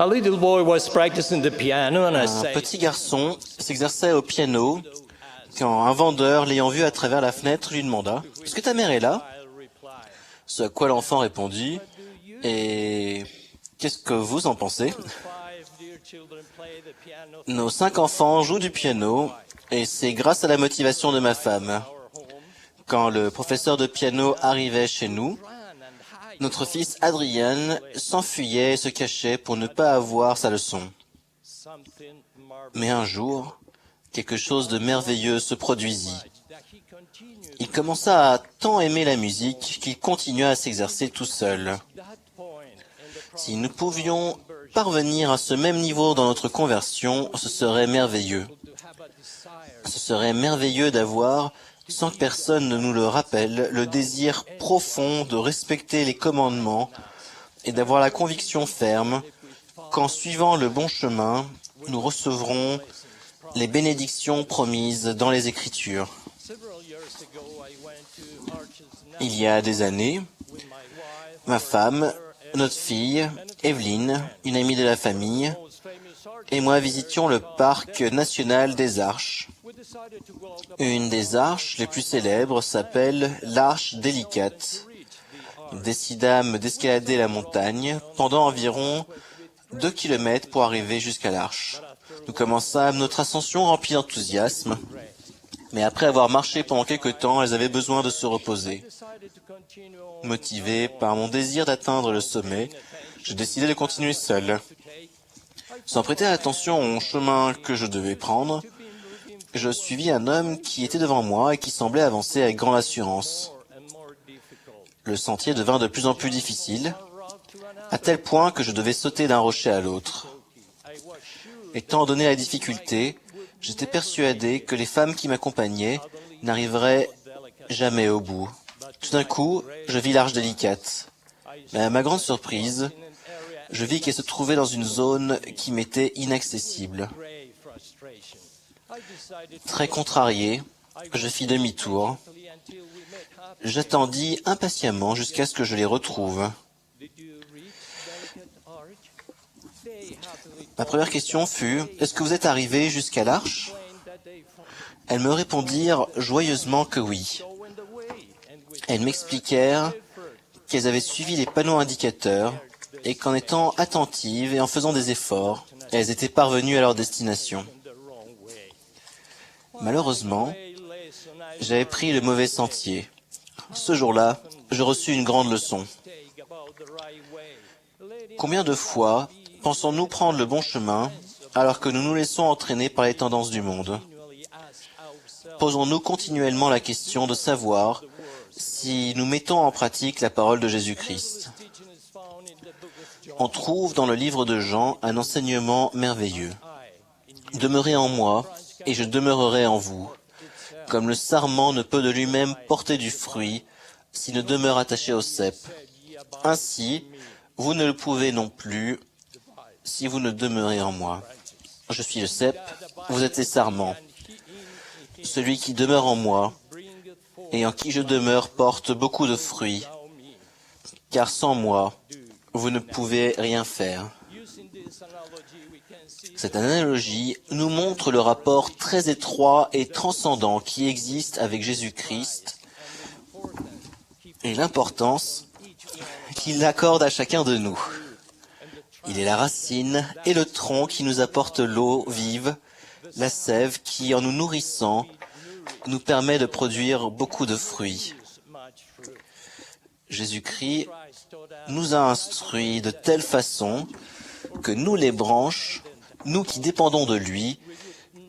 A little boy was practicing the piano and I Un said, petit garçon s'exerçait au piano quand un vendeur, l'ayant vu à travers la fenêtre, lui demanda « Est-ce que ta mère est là ?» Ce à quoi l'enfant répondit « Et qu'est-ce que vous en pensez ?» Nos 5 enfants jouent du piano et c'est grâce à la motivation de ma femme. Quand le professeur de piano arrivait chez nous, notre fils Adrien s'enfuyait et se cachait pour ne pas avoir sa leçon. Mais un jour, quelque chose de merveilleux se produisit. Il commença à tant aimer la musique qu'il continua à s'exercer tout seul. Si nous pouvions parvenir à ce même niveau dans notre conversion, ce serait merveilleux. Ce serait merveilleux d'avoir, sans que personne ne nous le rappelle, le désir profond de respecter les commandements et d'avoir la conviction ferme qu'en suivant le bon chemin, nous recevrons les bénédictions promises dans les Écritures. Il y a des années, ma femme, notre fille, Evelyne, une amie de la famille, et moi visitions le parc national des Arches. Une des arches les plus célèbres s'appelle l'Arche délicate. Nous décidâmes d'escalader la montagne pendant environ 2 kilomètres pour arriver jusqu'à l'arche. Nous commençâmes notre ascension remplie d'enthousiasme, mais après avoir marché pendant quelque temps, elles avaient besoin de se reposer. Motivé par mon désir d'atteindre le sommet, je décidai de continuer seul. Sans prêter attention au chemin que je devais prendre, je suivis un homme qui était devant moi et qui semblait avancer avec grande assurance. Le sentier devint de plus en plus difficile, à tel point que je devais sauter d'un rocher à l'autre. Étant donné la difficulté, j'étais persuadé que les femmes qui m'accompagnaient n'arriveraient jamais au bout. Tout d'un coup, je vis l'Arche délicate. Mais à ma grande surprise, je vis qu'elle se trouvait dans une zone qui m'était inaccessible. Très contrarié, je fis demi-tour. J'attendis impatiemment jusqu'à ce que je les retrouve. Ma première question fut « Est-ce que vous êtes arrivé jusqu'à l'arche ?» Elles me répondirent joyeusement que oui. Elles m'expliquèrent qu'elles avaient suivi les panneaux indicateurs et qu'en étant attentives et en faisant des efforts, elles étaient parvenues à leur destination. Malheureusement, j'avais pris le mauvais sentier. Ce jour-là, je reçus une grande leçon. Combien de fois pensons-nous prendre le bon chemin alors que nous nous laissons entraîner par les tendances du monde? Posons-nous continuellement la question de savoir si nous mettons en pratique la parole de Jésus-Christ. On trouve dans le livre de Jean un enseignement merveilleux. « Demeurez en moi, et je demeurerai en vous. Comme le sarment ne peut de lui-même porter du fruit s'il ne demeure attaché au cep. Ainsi, vous ne le pouvez non plus si vous ne demeurez en moi. Je suis le cep, vous êtes les sarments. Celui qui demeure en moi et en qui je demeure porte beaucoup de fruits, car sans moi, vous ne pouvez rien faire. » Cette analogie nous montre le rapport très étroit et transcendant qui existe avec Jésus-Christ et l'importance qu'il accorde à chacun de nous. Il est la racine et le tronc qui nous apporte l'eau vive, la sève qui, en nous nourrissant, nous permet de produire beaucoup de fruits. Jésus-Christ nous a instruits de telle façon que nous, les branches, nous qui dépendons de lui,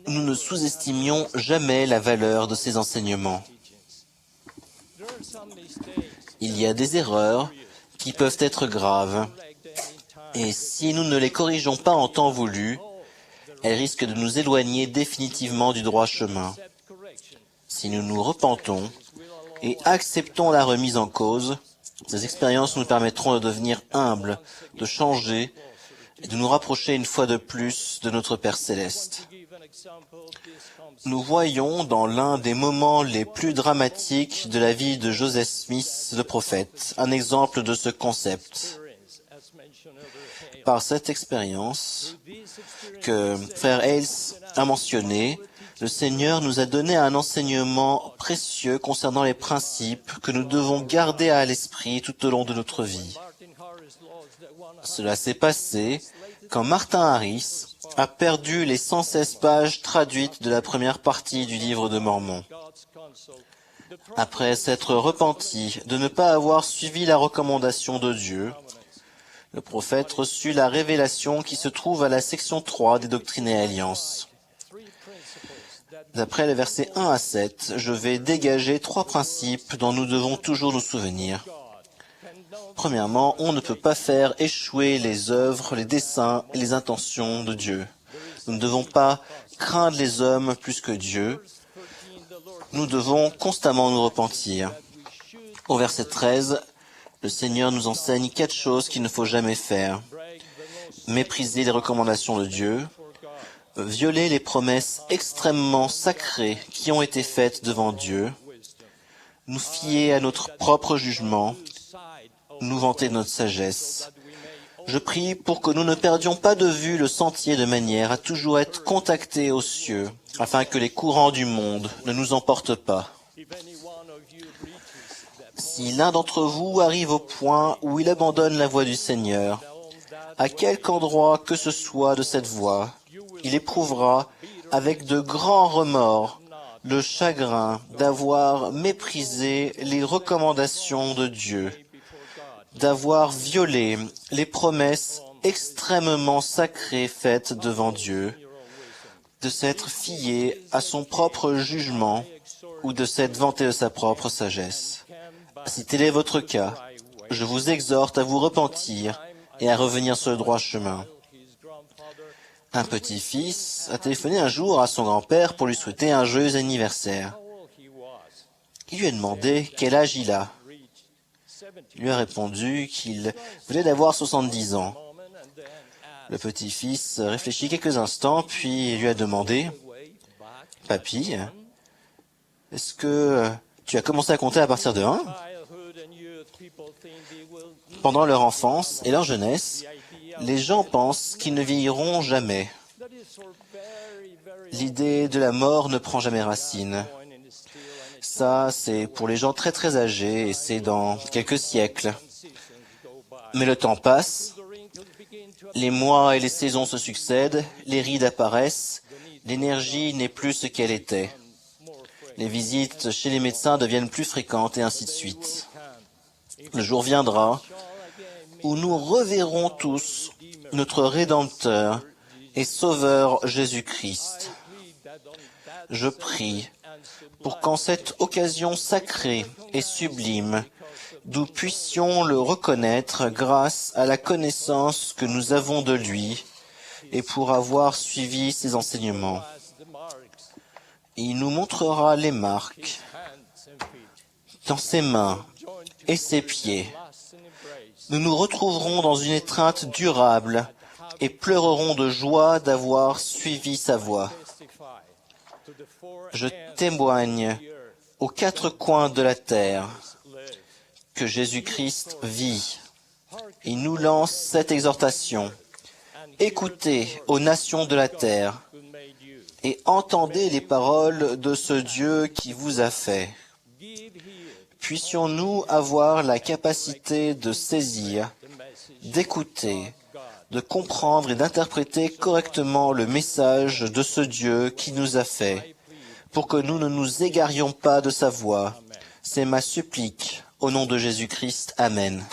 nous ne sous-estimions jamais la valeur de ses enseignements. Il y a des erreurs qui peuvent être graves, et si nous ne les corrigeons pas en temps voulu, elles risquent de nous éloigner définitivement du droit chemin. Si nous nous repentons et acceptons la remise en cause, ces expériences nous permettront de devenir humbles, de changer et de nous rapprocher une fois de plus de notre Père Céleste. Nous voyons dans l'un des moments les plus dramatiques de la vie de Joseph Smith, le prophète, un exemple de ce concept. Par cette expérience que Frère Hales a mentionnée, le Seigneur nous a donné un enseignement précieux concernant les principes que nous devons garder à l'esprit tout au long de notre vie. Cela s'est passé quand Martin Harris a perdu les 116 pages traduites de la première partie du livre de Mormon. Après s'être repenti de ne pas avoir suivi la recommandation de Dieu, le prophète reçut la révélation qui se trouve à la section 3 des Doctrines et Alliances. D'après les versets 1 à 7, je vais dégager 3 principes dont nous devons toujours nous souvenir. Premièrement, on ne peut pas faire échouer les œuvres, les desseins et les intentions de Dieu. Nous ne devons pas craindre les hommes plus que Dieu. Nous devons constamment nous repentir. Au verset 13, le Seigneur nous enseigne 4 choses qu'il ne faut jamais faire. Mépriser les recommandations de Dieu, violer les promesses extrêmement sacrées qui ont été faites devant Dieu, nous fier à notre propre jugement, nous vanter de notre sagesse. Je prie pour que nous ne perdions pas de vue le sentier de manière à toujours être contactés aux cieux, afin que les courants du monde ne nous emportent pas. Si l'un d'entre vous arrive au point où il abandonne la voie du Seigneur, à quelque endroit que ce soit de cette voie, il éprouvera avec de grands remords le chagrin d'avoir méprisé les recommandations de Dieu, d'avoir violé les promesses extrêmement sacrées faites devant Dieu, de s'être fié à son propre jugement ou de s'être vanté de sa propre sagesse. Si tel est votre cas, je vous exhorte à vous repentir et à revenir sur le droit chemin. Un petit-fils a téléphoné un jour à son grand-père pour lui souhaiter un joyeux anniversaire. Il lui a demandé quel âge il a. Il lui a répondu qu'il venait d'avoir 70 ans. Le petit-fils réfléchit quelques instants, puis lui a demandé « Papy, est-ce que tu as commencé à compter à partir de 1 ?» Pendant leur enfance et leur jeunesse, les gens pensent qu'ils ne vieilliront jamais. L'idée de la mort ne prend jamais racine. Ça, c'est pour les gens très très âgés et c'est dans quelques siècles. Mais le temps passe, les mois et les saisons se succèdent, les rides apparaissent, l'énergie n'est plus ce qu'elle était. Les visites chez les médecins deviennent plus fréquentes et ainsi de suite. Le jour viendra où nous reverrons tous notre Rédempteur et Sauveur Jésus-Christ. Je prie pour qu'en cette occasion sacrée et sublime, nous puissions le reconnaître grâce à la connaissance que nous avons de lui et pour avoir suivi ses enseignements. Il nous montrera les marques dans ses mains et ses pieds. Nous nous retrouverons dans une étreinte durable et pleurerons de joie d'avoir suivi sa voie. Je témoigne aux 4 coins de la terre que Jésus-Christ vit. Il nous lance cette exhortation. Écoutez aux nations de la terre et entendez les paroles de ce Dieu qui vous a fait. Puissions-nous avoir la capacité de saisir, d'écouter, de comprendre et d'interpréter correctement le message de ce Dieu qui nous a fait, pour que nous ne nous égarions pas de sa voie. C'est ma supplique, au nom de Jésus-Christ. Amen.